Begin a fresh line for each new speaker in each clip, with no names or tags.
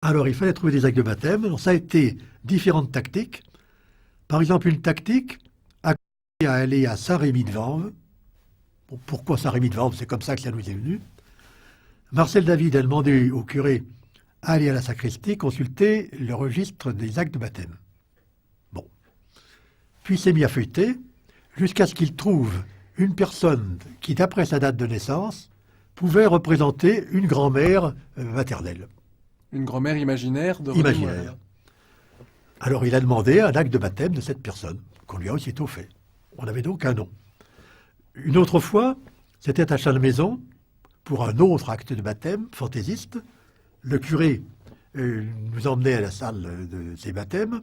Alors, il fallait trouver des actes de baptême. Alors, ça a été différentes tactiques. Par exemple, une tactique a consisté à aller à Saint-Rémy-de-Vanves. Bon, pourquoi Saint-Rémy-de-Vanves? C'est comme ça que ça nous est venu. Marcel David a demandé au curé à aller à la sacristie consulter le registre des actes de baptême. Bon. Puis il s'est mis à feuilleter jusqu'à ce qu'il trouve une personne qui, d'après sa date de naissance, pouvait représenter une grand-mère maternelle.
Une grand-mère imaginaire de René
Imaginaire.
Morel.
Alors il a demandé un acte de baptême de cette personne, qu'on lui a aussitôt fait. On avait donc un nom. Une autre fois, c'était à Chalmaison, pour un autre acte de baptême fantaisiste. Le curé nous emmenait à la salle de ses baptêmes,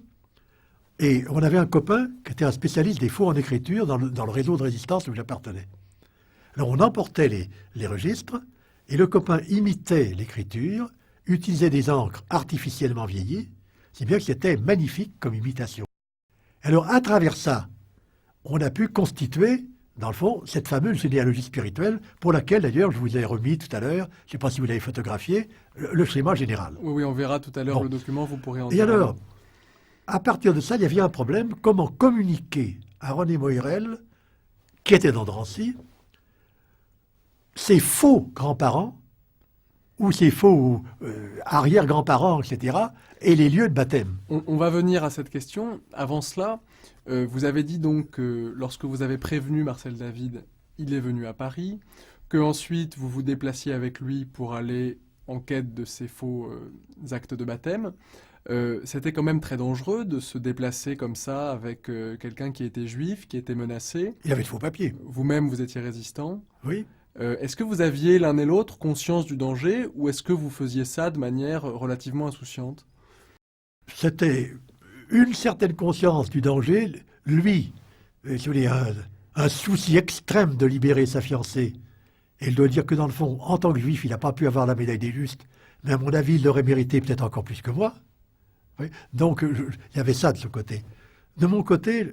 et on avait un copain qui était un spécialiste des faux en écriture dans le réseau de résistance où j'appartenais. Alors on emportait les registres, et le copain imitait l'écriture, utilisait des encres artificiellement vieillies, si bien que c'était magnifique comme imitation. Alors à travers ça, on a pu constituer, dans le fond, cette fameuse généalogie spirituelle, pour laquelle d'ailleurs je vous ai remis tout à l'heure, je ne sais pas si vous l'avez photographié, le schéma général.
Oui, on verra tout à l'heure
Bon.
le document, vous pourrez en
Et
dire un
alors,
mot.
à partir de ça, il y avait un problème, comment communiquer à René Moirel, qui était dans Drancy, ses faux grands-parents, ou ses faux arrière-grands-parents, etc., et les lieux de baptême.
On va venir à cette question. Avant cela, vous avez dit donc que lorsque vous avez prévenu Marcel David, il est venu à Paris, que ensuite vous vous déplaciez avec lui pour aller en quête de ces faux actes de baptême. C'était quand même très dangereux de se déplacer comme ça avec quelqu'un qui était juif, qui était menacé.
Il avait de faux papiers.
Vous-même, vous étiez résistant.
Oui.
Est-ce que vous aviez l'un et l'autre conscience du danger ou est-ce que vous faisiez ça de manière relativement insouciante?
C'était une certaine conscience du danger. Lui, si vous voulez, un souci extrême de libérer sa fiancée. Et il doit dire que dans le fond, en tant que juif, il n'a pas pu avoir la médaille des justes. Mais à mon avis, il l'aurait mérité peut-être encore plus que moi. Oui. Donc, il y avait ça de ce côté. De mon côté,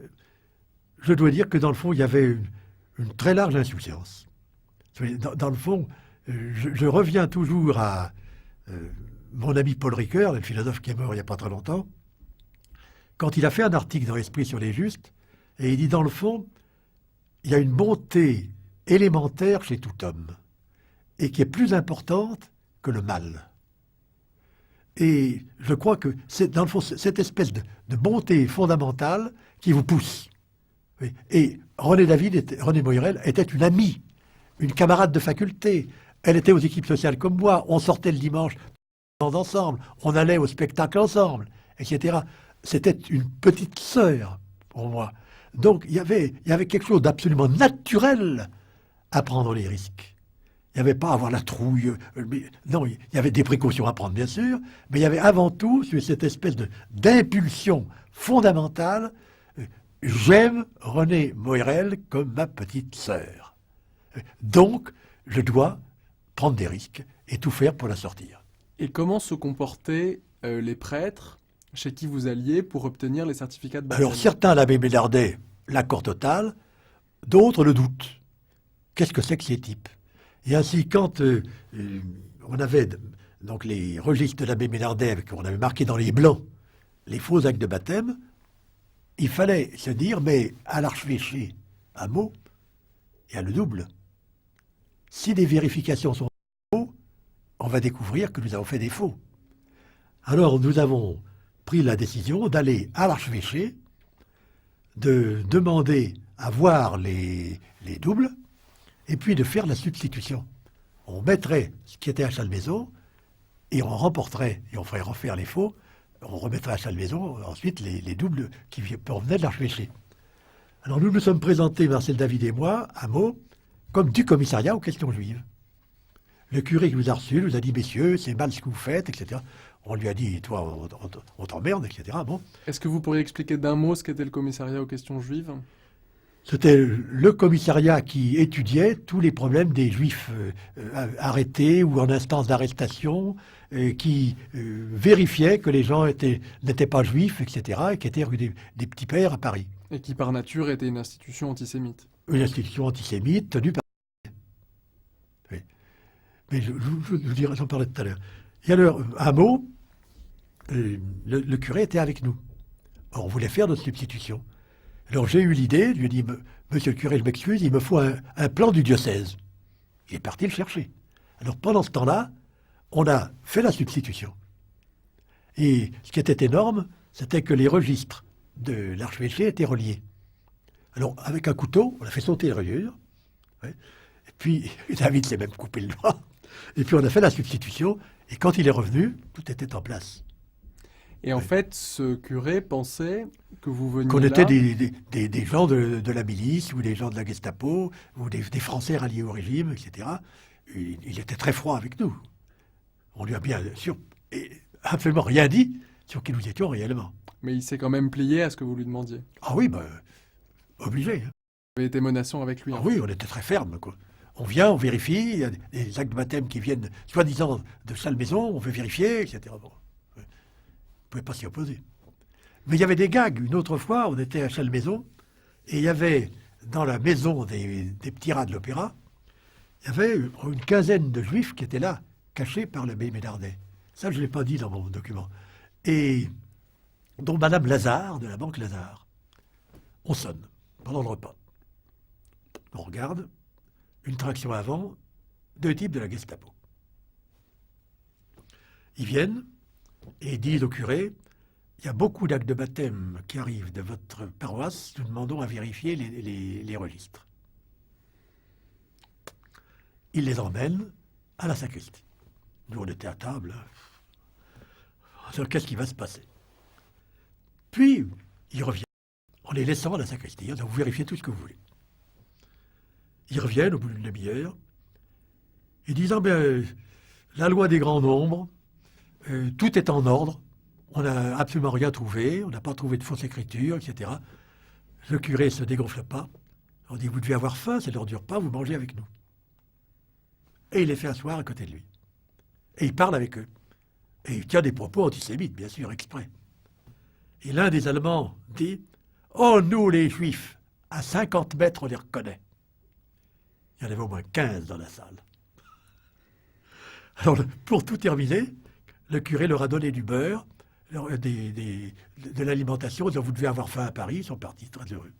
je dois dire que dans le fond, il y avait une très large insouciance. Dans le fond, je reviens toujours à mon ami Paul Ricoeur, le philosophe qui est mort il n'y a pas très longtemps, quand il a fait un article dans l'Esprit sur les justes, et il dit dans le fond, il y a une bonté élémentaire chez tout homme, et qui est plus importante que le mal. Et je crois que c'est dans le fond cette espèce de bonté fondamentale qui vous pousse. Et René Moirel était une amie, une camarade de faculté. Elle était aux équipes sociales comme moi. On sortait le dimanche ensemble, on allait au spectacle ensemble, etc. C'était une petite sœur pour moi. Donc il y avait quelque chose d'absolument naturel à prendre les risques. Il n'y avait pas à avoir la trouille. Non, il y avait des précautions à prendre, bien sûr, mais il y avait avant tout cette espèce d'impulsion fondamentale. J'aime René Moirel comme ma petite sœur. Donc, je dois prendre des risques et tout faire pour la sortir.
Et comment se comportaient les prêtres chez qui vous alliez pour obtenir les certificats de baptême?
Alors, certains, l'abbé Mélardet, l'accord total, d'autres le doute. Qu'est-ce que c'est que ces types? Et ainsi, quand on avait donc les registres de l'abbé Mélardet, on avait marqué dans les blancs les faux actes de baptême, il fallait se dire, mais à l'archevêché, à Meaux, et à le double, si des vérifications sont faux, on va découvrir que nous avons fait des faux. Alors nous avons pris la décision d'aller à l'archevêché, de demander à voir les doubles, et puis de faire la substitution. On mettrait ce qui était à Chalmaison, et on remporterait, et on ferait refaire les faux, on remettrait à Chalmaison ensuite les doubles qui provenaient de l'archevêché. Alors nous nous sommes présentés, Marcel David et moi, à Meaux, comme du commissariat aux questions juives. Le curé qui nous a reçus nous a dit, messieurs, c'est mal ce que vous faites, etc. On lui a dit, toi, on t'emmerde, etc. Bon.
Est-ce que vous pourriez expliquer d'un mot ce qu'était le commissariat aux questions juives?
C'était le commissariat qui étudiait tous les problèmes des juifs arrêtés ou en instance d'arrestation, qui vérifiait que les gens n'étaient pas juifs, etc., et qui étaient rue des Petits Pères à Paris.
Et qui par nature était une institution antisémite.
Une institution antisémite tenue par... Oui. Mais j'en parlais tout à l'heure. Et alors, à Meaux, le curé était avec nous. Or, on voulait faire notre substitution. Alors j'ai eu l'idée, je lui ai dit, monsieur le curé, je m'excuse, il me faut un plan du diocèse. Il est parti le chercher. Alors pendant ce temps-là, on a fait la substitution. Et ce qui était énorme, c'était que les registres de l'archevêché étaient reliés. Alors avec un couteau, on a fait sauter les reliures. Ouais. Et puis David s'est même coupé le doigt. Et puis on a fait la substitution. Et quand il est revenu, tout était en place.
Et en fait, ce curé pensait que vous veniez
Qu'on
là...
était des gens de la milice, ou des gens de la Gestapo, ou des Français ralliés au régime, etc. Il était très froid avec nous. On lui a bien sûr absolument rien dit sur qui nous étions réellement.
Mais il s'est quand même plié à ce que vous lui demandiez.
Ah oui, obligé. Hein.
Vous avez été menaçant avec lui.
Ah oui, on était très ferme, quoi. On vient, on vérifie, il y a des actes de baptême qui viennent, soi-disant, de Salmaison, on veut vérifier, etc. Bon. On ne pouvait pas s'y opposer. Mais il y avait des gags. Une autre fois, on était à Chalmaison, et il y avait, dans la maison des petits rats de l'opéra, il y avait une quinzaine de juifs qui étaient là, cachés par l'abbé Ménardet. Ça, je ne l'ai pas dit dans mon document. Et dont Madame Lazare, de la banque Lazare. On sonne, pendant le repas. On regarde, une traction avant, 2 types de la Gestapo. Ils viennent et disent au curé, il y a beaucoup d'actes de baptême qui arrivent de votre paroisse, nous demandons à vérifier les registres. Ils les emmènent à la sacristie. Nous, on était à table. Alors, qu'est-ce qui va se passer? Puis, ils reviennent, en les laissant à la sacristie. Donc, vous vérifiez tout ce que vous voulez. Ils reviennent au bout d'une demi-heure, et disant, la loi des grands nombres, tout est en ordre, on n'a absolument rien trouvé, on n'a pas trouvé de fausse écriture, etc. Le curé ne se dégonfle pas. On dit, vous devez avoir faim, c'est l'heure du repas, vous mangez avec nous. Et il les fait asseoir à côté de lui. Et il parle avec eux. Et il tient des propos antisémites, bien sûr, exprès. Et l'un des Allemands dit, oh, nous les Juifs, à 50 mètres, on les reconnaît. Il y en avait au moins 15 dans la salle. Alors, pour tout terminer, le curé leur a donné du beurre, de l'alimentation. Vous devez avoir faim à Paris, ils sont partis très heureux.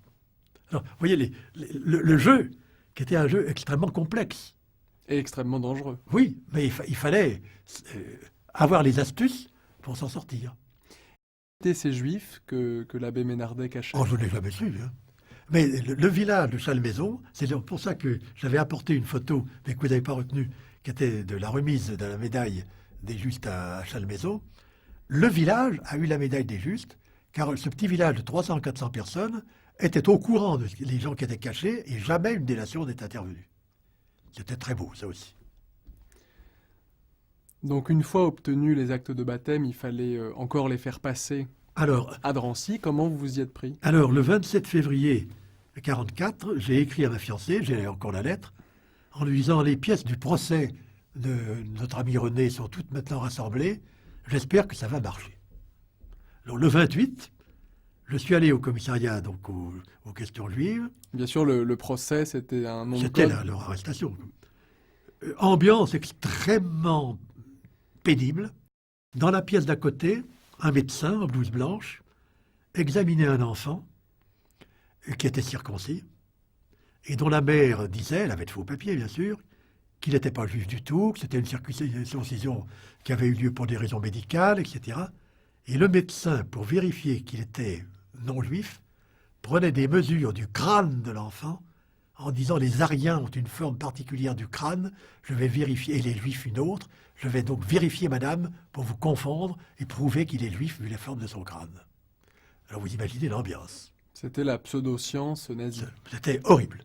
Alors, vous voyez, le jeu, qui était un jeu extrêmement complexe.
Et extrêmement dangereux.
Oui, mais il fallait avoir les astuces pour s'en sortir.
C'était ces juifs que l'abbé Ménardet cachait.
Oh, je ne l'ai jamais su. Hein. Mais le village de Chalmaison, c'est pour ça que j'avais apporté une photo, mais que vous n'avez pas retenue, qui était de la remise de la médaille des Justes à Chalmaison. Le village a eu la médaille des Justes, car ce petit village de 300-400 personnes était au courant des gens qui étaient cachés, et jamais une délation n'est intervenue. C'était très beau, ça aussi.
Donc une fois obtenus les actes de baptême, il fallait encore les faire passer à Drancy. Comment vous vous y êtes pris?
Alors, le 27 février 1944, j'ai écrit à ma fiancée, j'ai encore la lettre, en lui disant, les pièces du procès de notre ami René sont toutes maintenant rassemblées, j'espère que ça va marcher. Alors, le 28, je suis allé au commissariat, donc aux questions juives.
Bien sûr, le procès, c'était un nom de code.
C'était leur arrestation. Ambiance extrêmement pénible. Dans la pièce d'à côté, un médecin en blouse blanche examinait un enfant qui était circoncis et dont la mère disait, elle avait de faux papiers bien sûr, qu'il n'était pas juif du tout, que c'était une circoncision qui avait eu lieu pour des raisons médicales, etc. Et le médecin, pour vérifier qu'il était non juif, prenait des mesures du crâne de l'enfant en disant les Ariens ont une forme particulière du crâne, je vais vérifier, et les Juifs une autre, je vais donc vérifier madame pour vous confondre et prouver qu'il est juif vu la forme de son crâne. Alors vous imaginez l'ambiance.
C'était la pseudo-science nazie.
C'était horrible.